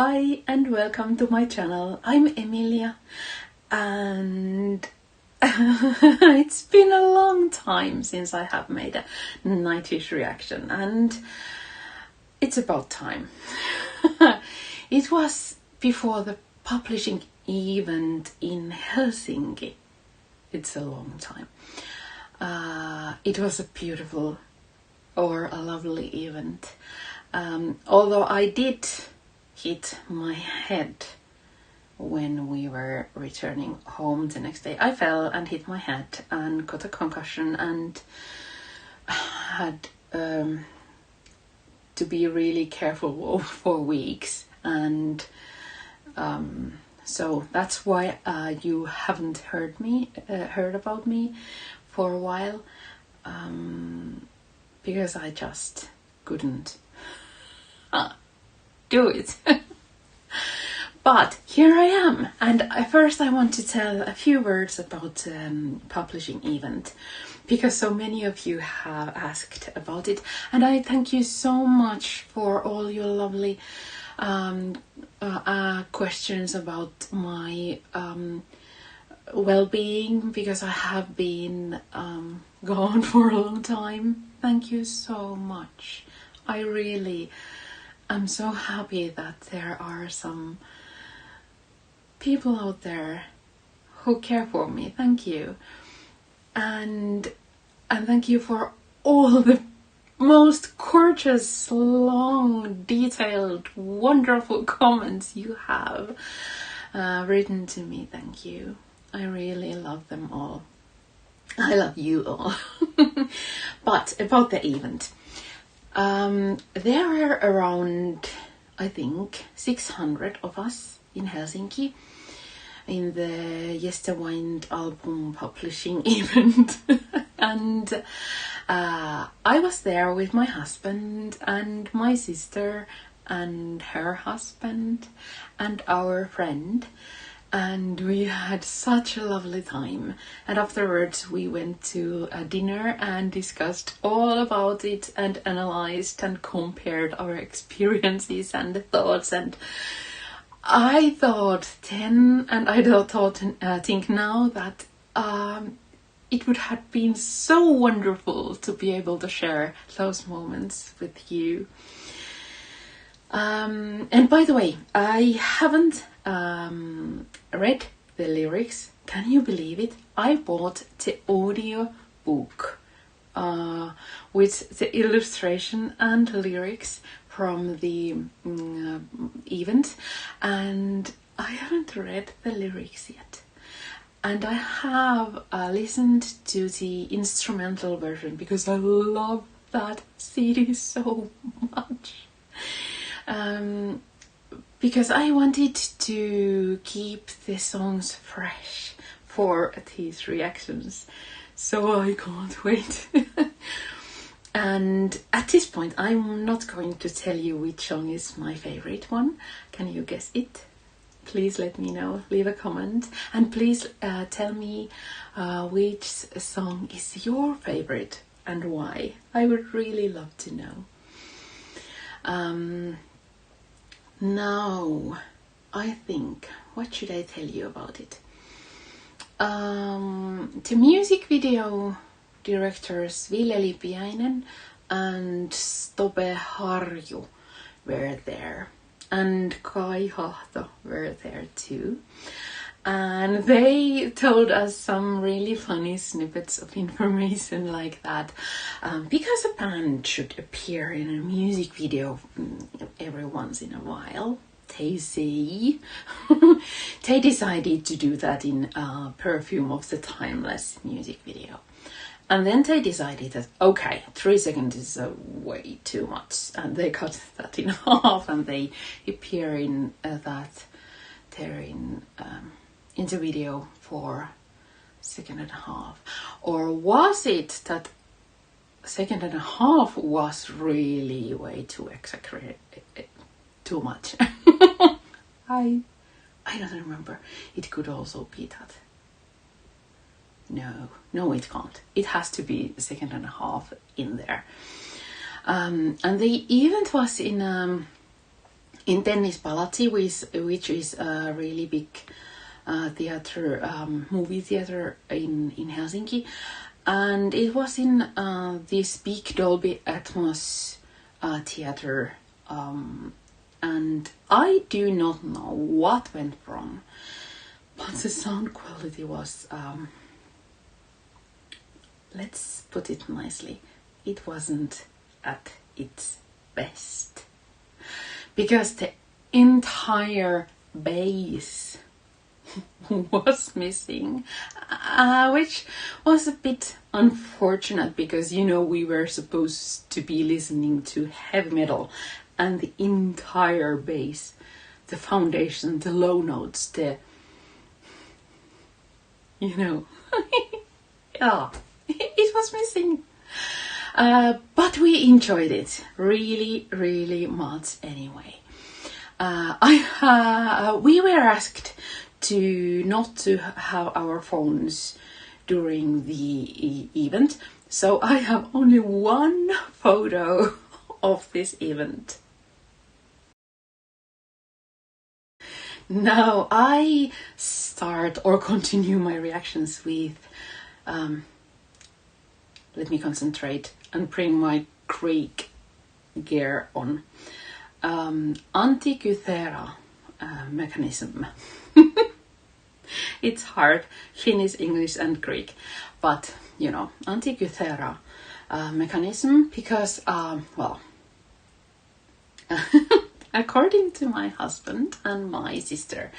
Hi and welcome to my channel. I'm Emilia and it's been a long time since I have made a Nightwish reaction and it's about time. It was before the publishing event in Helsinki. It's a long time. It was a beautiful or a lovely event. Although I did hit my head when we were returning home the next day. I fell and hit my head and got a concussion and had to be really careful for weeks. And so that's why you haven't heard about me for a while, because I just couldn't do it. But here I am, and first I want to tell a few words about publishing event, because so many of you have asked about it, and I thank you so much for all your lovely questions about my well-being, because I have been gone for a long time. Thank you so much. I really am so happy that there are some people out there who care for me. Thank you. And thank you for all the most gorgeous, long, detailed, wonderful comments you have written to me. Thank you. I really love them all. I love you all. But about the event. There are around, I think, 600 of us in Helsinki in the Yesterwynde album publishing event. And I was there with my husband and my sister and her husband and our friend. And we had such a lovely time. And afterwards we went to a dinner and discussed all about it and analyzed and compared our experiences and thoughts. And I thought then, and I think now that it would have been so wonderful to be able to share those moments with you. And by the way, I haven't read the lyrics. Can you believe it? I bought the audio book with the illustration and lyrics from the event, and I haven't read the lyrics yet. And I have listened to the instrumental version because I love that CD so much. Because I wanted to keep the songs fresh for these reactions, so I can't wait. And at this point, I'm not going to tell you which song is my favorite one. Can you guess it? Please let me know, leave a comment, and please tell me which song is your favorite and why. I would really love to know. Now, I think, what should I tell you about it? The music video directors Ville Lipiäinen and Stobe Harju were there, and Kai Hahto were there too. And they told us some really funny snippets of information like that. Because a band should appear in a music video every once in a while, they say, they decided to do that in Perfume of the Timeless music video. And then they decided that, okay, 3 seconds is way too much. And they cut that in half and they appear in that they're in the video for 1.5 seconds. Or was it that 1.5 seconds was really way too exaggerated, too much? I don't remember. It could also be that. No, it can't. It has to be 1.5 seconds in there. And the event was in in Tennispalazzi, which is a really big theater, movie theater in Helsinki. And it was in this big Dolby Atmos theater. And I do not know what went wrong, but the sound quality was, let's put it nicely, it wasn't at its best. Because the entire bass was missing, which was a bit unfortunate because, you know, we were supposed to be listening to heavy metal, and the entire bass, the foundation, the low notes, the, you know, yeah, it was missing. But we enjoyed it really, really much anyway. We were asked to not to have our phones during the event, so I have only one photo of this event. Now I start or continue my reactions with, let me concentrate and bring my Greek gear on. Antikythera mechanism. It's hard, Finnish, English and Greek, but you know, Antikythera mechanism, because well, according to my husband and my sister,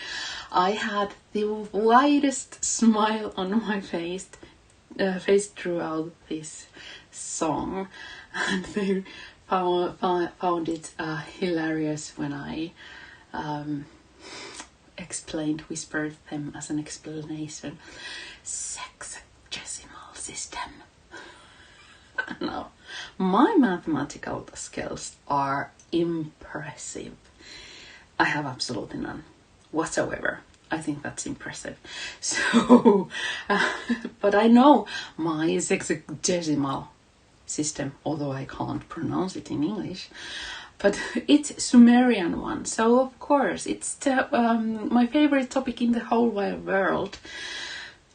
I had the widest smile on my face throughout this song, and they found it hilarious when I whispered them as an explanation. Sexagesimal system. No, my mathematical skills are impressive. I have absolutely none whatsoever. I think that's impressive. So, but I know my sexagesimal system, although I can't pronounce it in English, but it's Sumerian one. So of course it's my favorite topic in the whole wide world,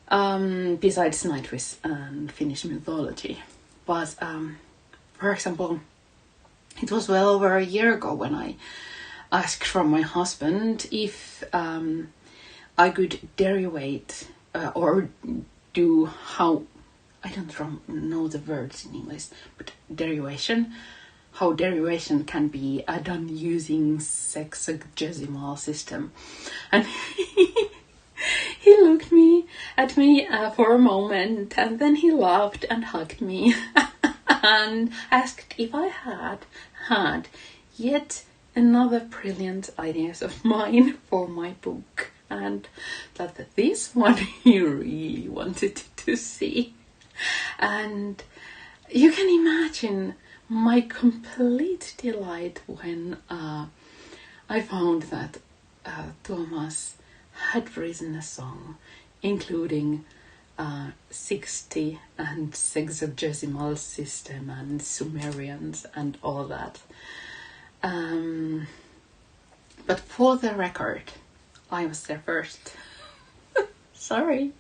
besides Nightwish and Finnish mythology. But for example, it was well over a year ago when I asked from my husband if I could derivate or do how, I don't know the words in English, but derivation, how derivation can be done using sexagesimal system. And he looked at me for a moment, and then he laughed and hugged me and asked if I had yet another brilliant ideas of mine for my book, and that this one he really wanted to see. And you can imagine my complete delight when I found that Thomas had written a song including 60 and sexagesimal system and Sumerians and all that. But for the record, I was there first. Sorry.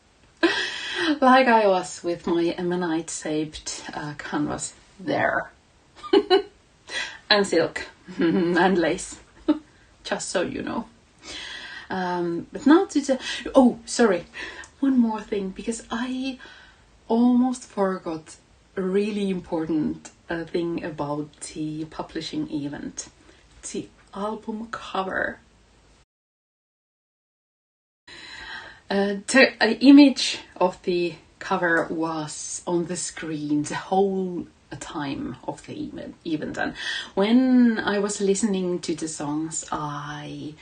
Like I was with my ammonite-shaped canvas there. And silk and lace. Just so you know. But now to the... Oh, sorry. One more thing, because I almost forgot a really important thing about the publishing event. The album cover. The image of the cover was on the screen the whole time of the event, and when I was listening to the songs, I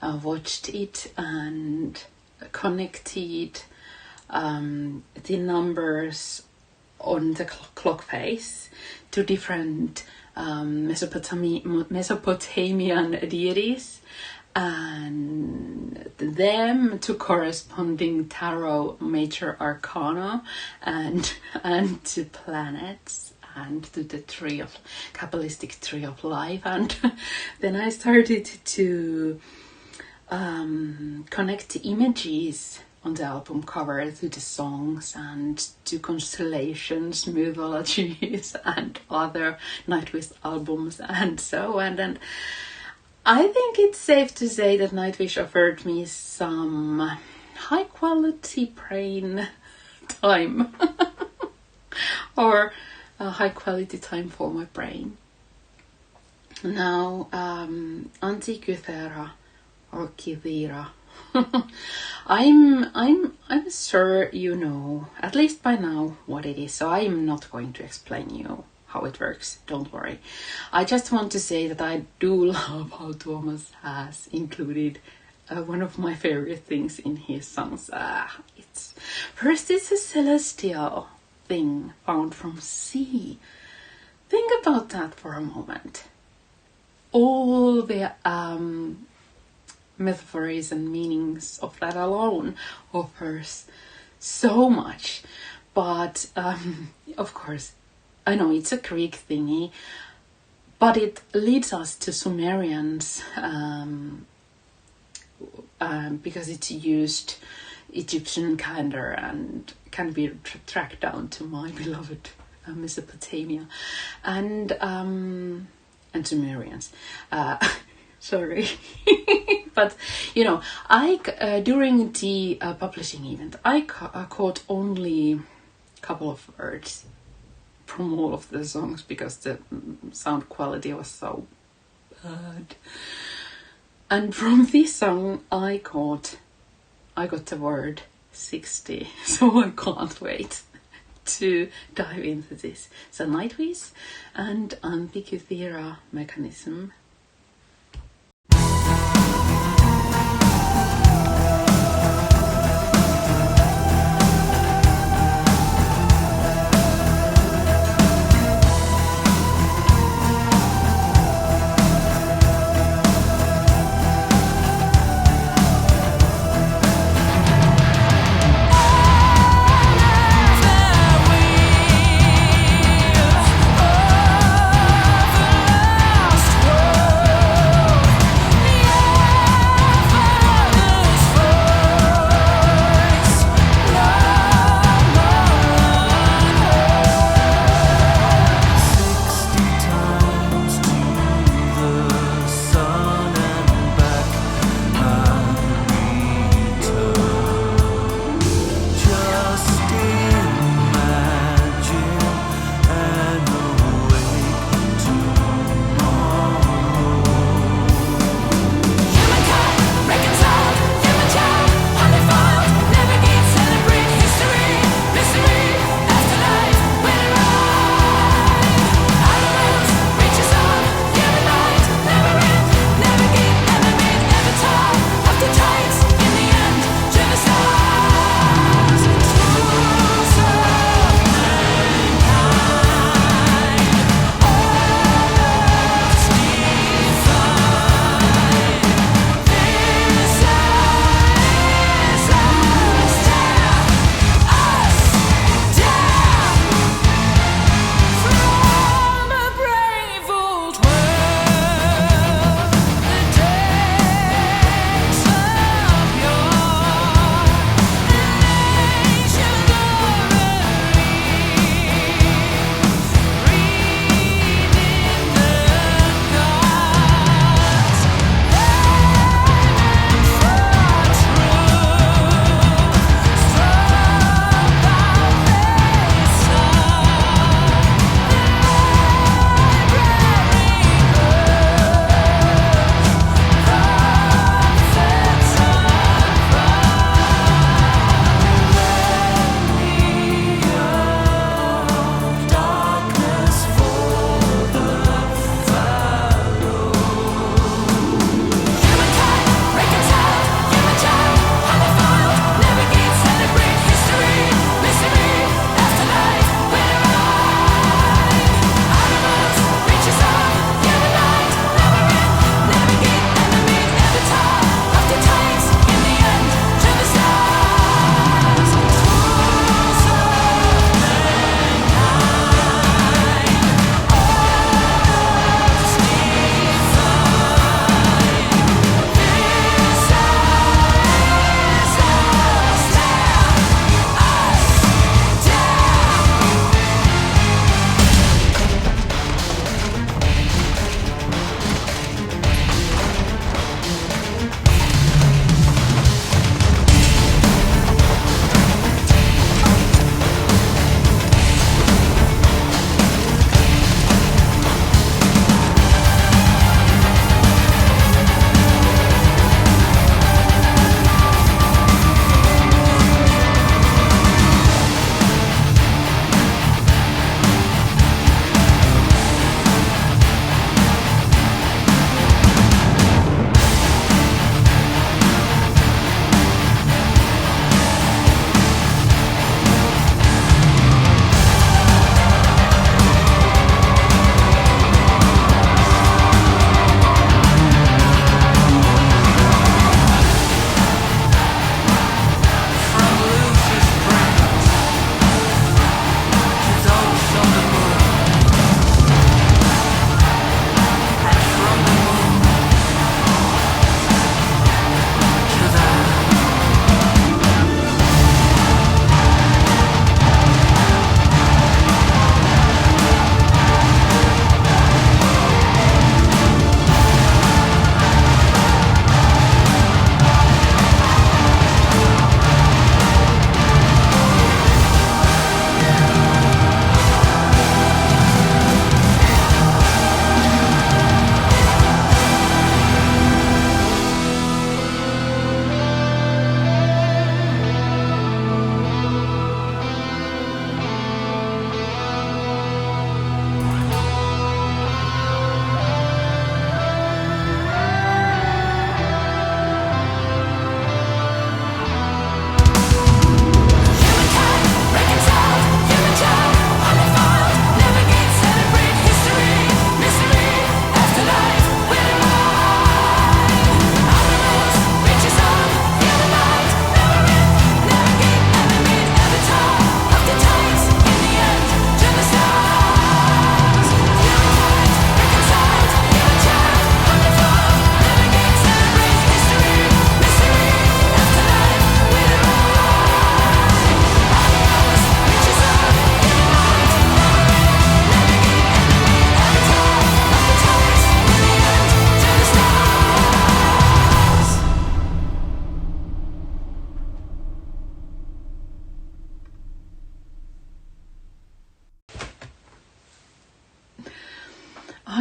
watched it and connected the numbers on the clock face to different Mesopotamian deities, and them to corresponding tarot major arcana and to planets and to the Kabbalistic tree of life. And then I started to connect the images on the album cover to the songs and to constellations, mythologies, and other Nightwish albums and so on. And I think it's safe to say that Nightwish offered me some high quality brain time or a high quality time for my brain. Now, Antikythera or Kythera. I'm sure you know, at least by now, what it is. So I'm not going to explain you how it works. Don't worry. I just want to say that I do love how Thomas has included one of my favorite things in his songs. It's a celestial thing found from sea. Think about that for a moment. All the metaphors and meanings of that alone offers so much. But of course, I know it's a Greek thingy, but it leads us to Sumerians because it's used Egyptian calendar and can be tracked down to my beloved Mesopotamia and Sumerians. Sorry. But, you know, during the publishing event, I caught only a couple of words from all of the songs because the sound quality was so bad. And from this song, I got the word 60. So I can't wait to dive into this. So Nightwish and Antikythera Mechanism. Last word.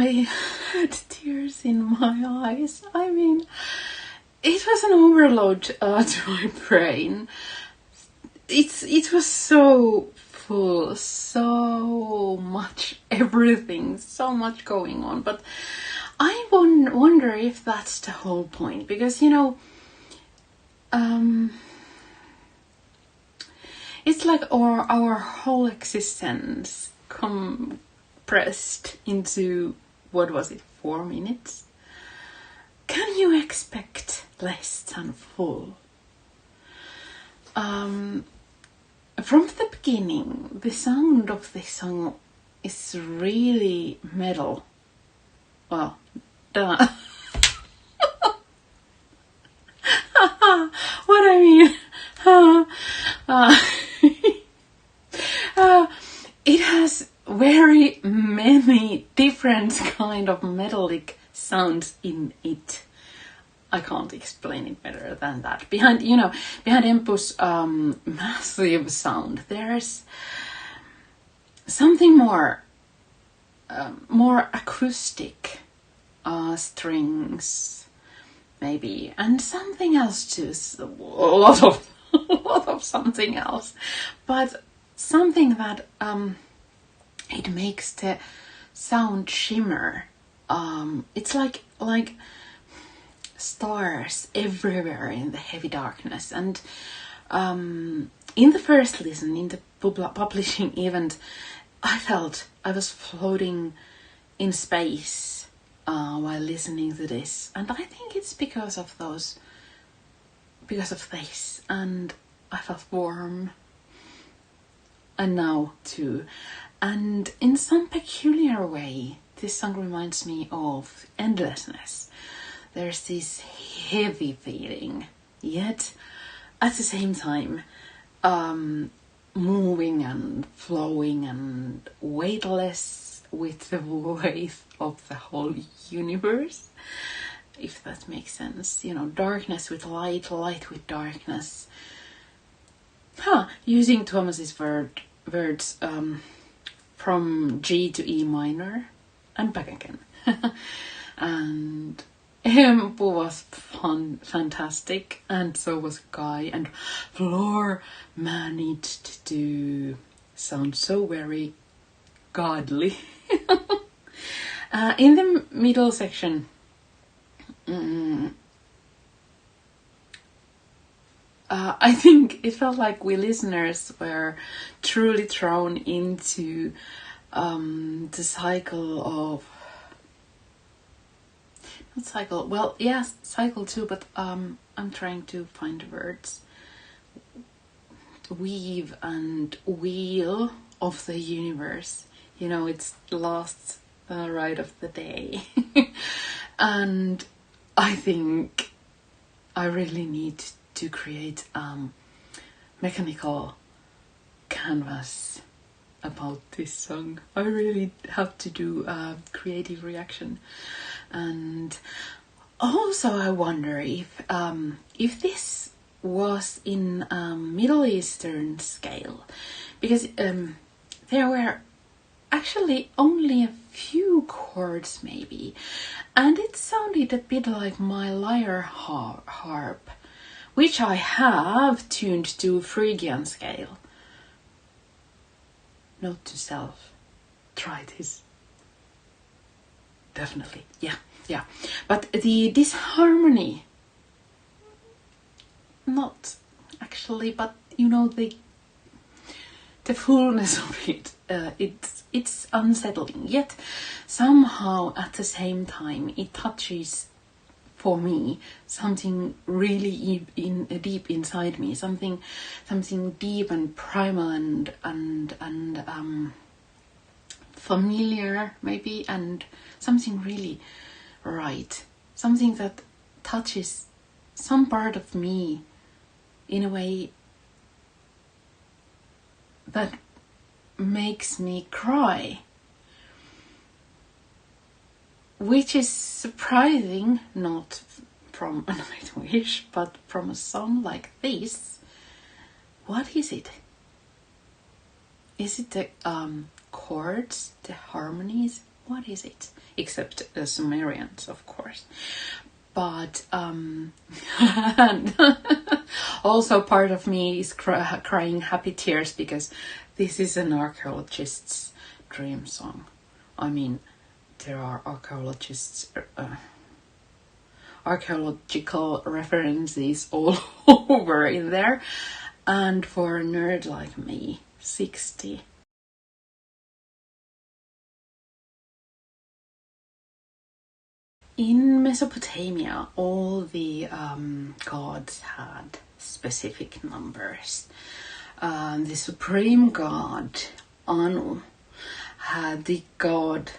I had tears in my eyes. I mean, it was an overload to my brain. It was so full, so much everything, so much going on. But I wonder if that's the whole point, because it's like our whole existence compressed into, what was it, 4 minutes? Can you expect less than full? From the beginning, the sound of this song is really metal. Well, duh. What I mean, it has very many different kind of metallic sounds in it. I can't explain it better than that. Behind Empu's massive sound, there's something more acoustic, strings maybe, and something else too. A lot of something else, but something that it makes the sound shimmer. It's like stars everywhere in the heavy darkness. And in the first listen, in the publishing event, I felt I was floating in space while listening to this, and I think it's because of this, and I felt warm, and now too. And in some peculiar way, this song reminds me of endlessness. There's this heavy feeling, yet at the same time moving and flowing and weightless with the weight of the whole universe, if that makes sense. Darkness with light, light with darkness. Using Thomas's words from G to E minor and back again. And Empu was fantastic, and so was Guy, and Floor managed to sound so very godly. In the middle section, I think it felt like we listeners were truly thrown into the cycle of... Not cycle, well, yes, cycle too, but I'm trying to find the words. Weave and wheel of the universe. It's the last ride of the day. And I think I really need to create mechanical canvas about this song. I really have to do a creative reaction. And also I wonder if this was in Middle Eastern scale, because there were actually only a few chords maybe, and it sounded a bit like my lyre harp, which I have tuned to Phrygian scale. Note to self, try this. Definitely, yeah. But the disharmony, not actually, but the fullness of it, it's unsettling. Yet somehow at the same time it touches, for me, something really deep inside me, something deep and primal and familiar maybe, and something really right, something that touches some part of me in a way that makes me cry, which is surprising, not from a Nightwish, but from a song like this. What is it? Is it the chords, the harmonies? what is it? Except Sumerians, of course. But and also part of me is crying happy tears because this is an archaeologist's dream song. I mean, there are archaeological references all over in there. And for a nerd like me, 60. In Mesopotamia, all the gods had specific numbers. The supreme god, Anu, the god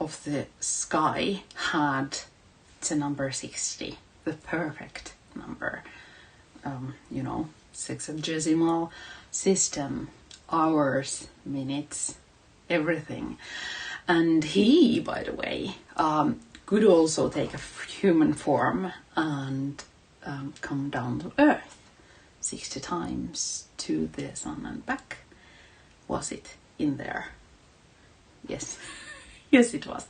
of the sky, had the number 60, the perfect number. Sexagesimal system, hours, minutes, everything. And he, by the way, could also take a human form and come down to Earth 60 times to the sun and back. Was it in there? Yes. Yes, it was.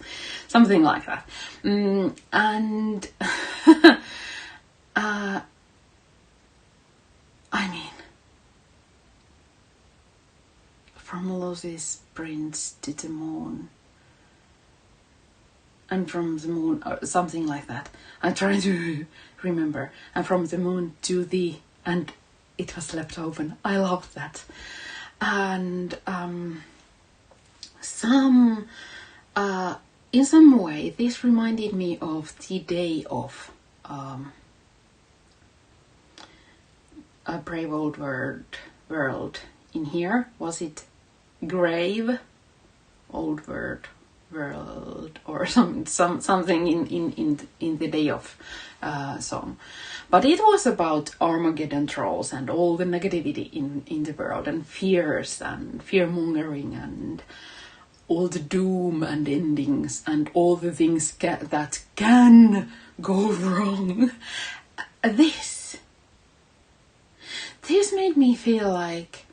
Something like that. And I mean, from Lucy's prince to the moon, and from the moon, or something like that. I'm trying to remember. And from the moon to the, and it was left open. I love that. And in some way, this reminded me of the day of a brave old world. In here, was it grave old world or something in the day of song? But it was about Armageddon trolls and all the negativity in the world, and fears and fear-mongering and all the doom and endings and all the things that can go wrong. This made me feel like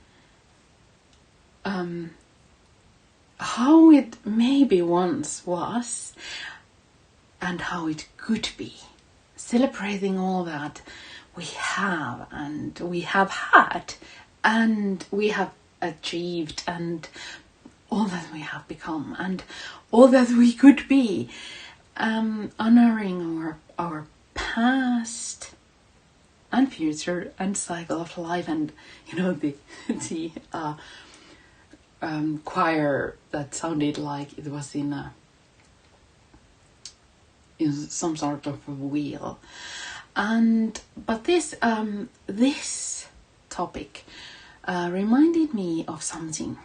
how it maybe once was and how it could be. Celebrating all that we have and we have had and we have achieved and all that we have become and all that we could be. Honoring our past and future and cycle of life, and the choir that sounded like it was in some sort of a wheel. But this topic reminded me of something.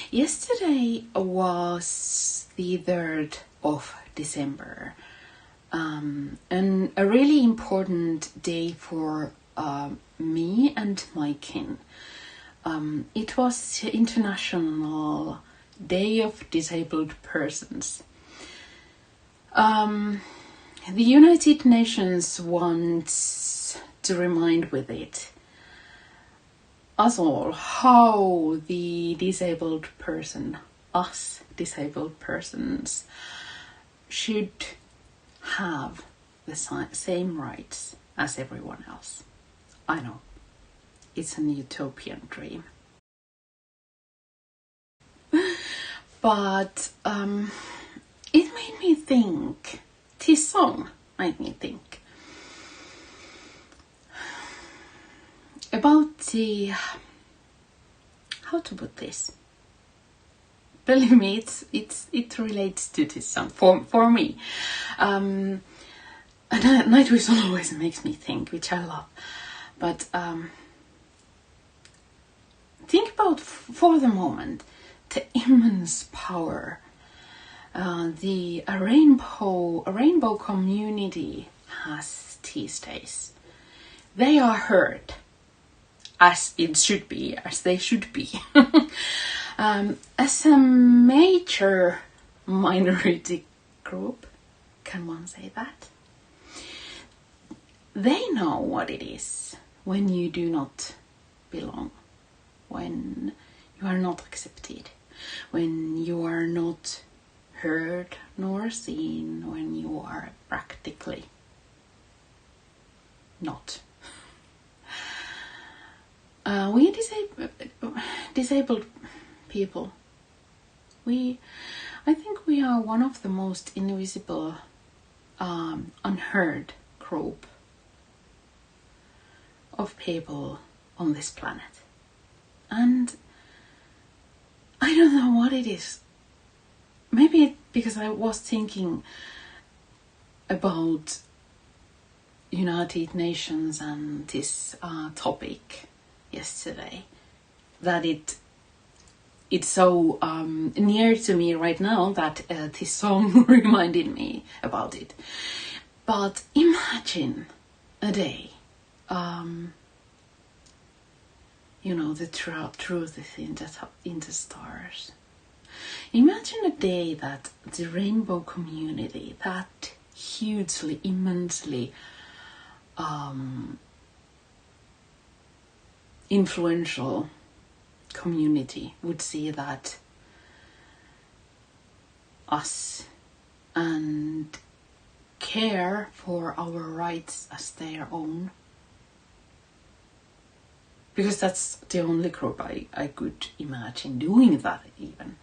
Yesterday was the 3rd of December, and a really important day for me and my kin. It was International Day of Disabled Persons. The United Nations wants to remind with it us all how the disabled person, us disabled persons, should have the same rights as everyone else. I know, it's an utopian dream. But it made me think, this song made me think about how to put this. Believe me, it relates to this song for me. And Nightwish always makes me think, which I love. But think about for the moment the immense power a rainbow community has these days. They are heard as it should be, as they should be. As a major minority group, can one say that? They know what it is when you do not belong, when you are not accepted, when you are not heard nor seen, when you are practically not. We disabled people, I think we are one of the most invisible, unheard group of people on this planet. And I don't know what it is. Maybe because I was thinking about United Nations and this topic yesterday, that it's so near to me right now that this song reminded me about it. But imagine a day, the truth is in the stars. Imagine a day that the rainbow community, that hugely, immensely influential community, would see that us and care for our rights as their own. Because that's the only group I could imagine doing that even.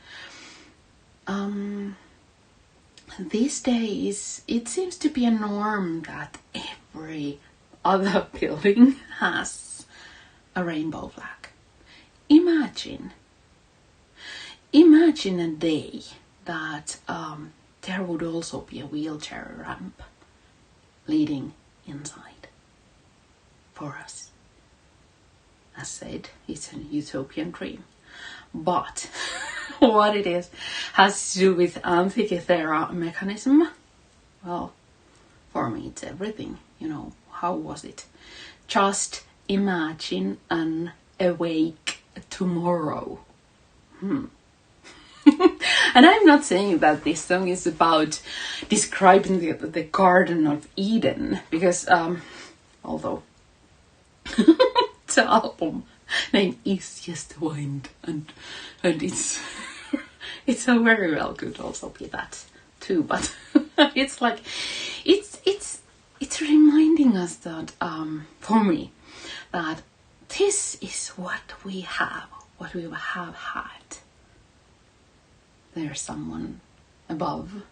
These days, it seems to be a norm that every other building has a rainbow flag. Imagine a day that there would also be a wheelchair ramp leading inside for us. As said, it's an utopian dream. But what it is has to do with Antikythera mechanism. Well, for me it's everything. How was it? Just imagine an awake tomorrow. And I'm not saying that this song is about describing the Garden of Eden, because although the album name is Yesterwynde, and it's so very well could also be that too, but it's like it's reminding us that for me that this is what we have had. There's someone above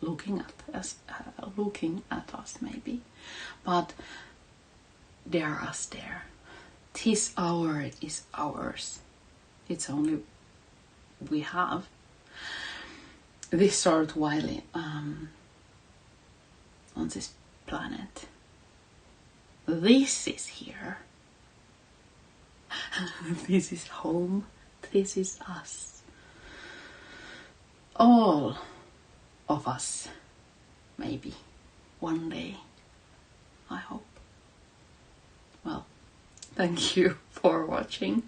looking at us maybe, but there us there. This hour is ours. It's only we have this short while on this planet. This is here. This is home. This is us. All of us, maybe one day, I hope. Well, thank you for watching.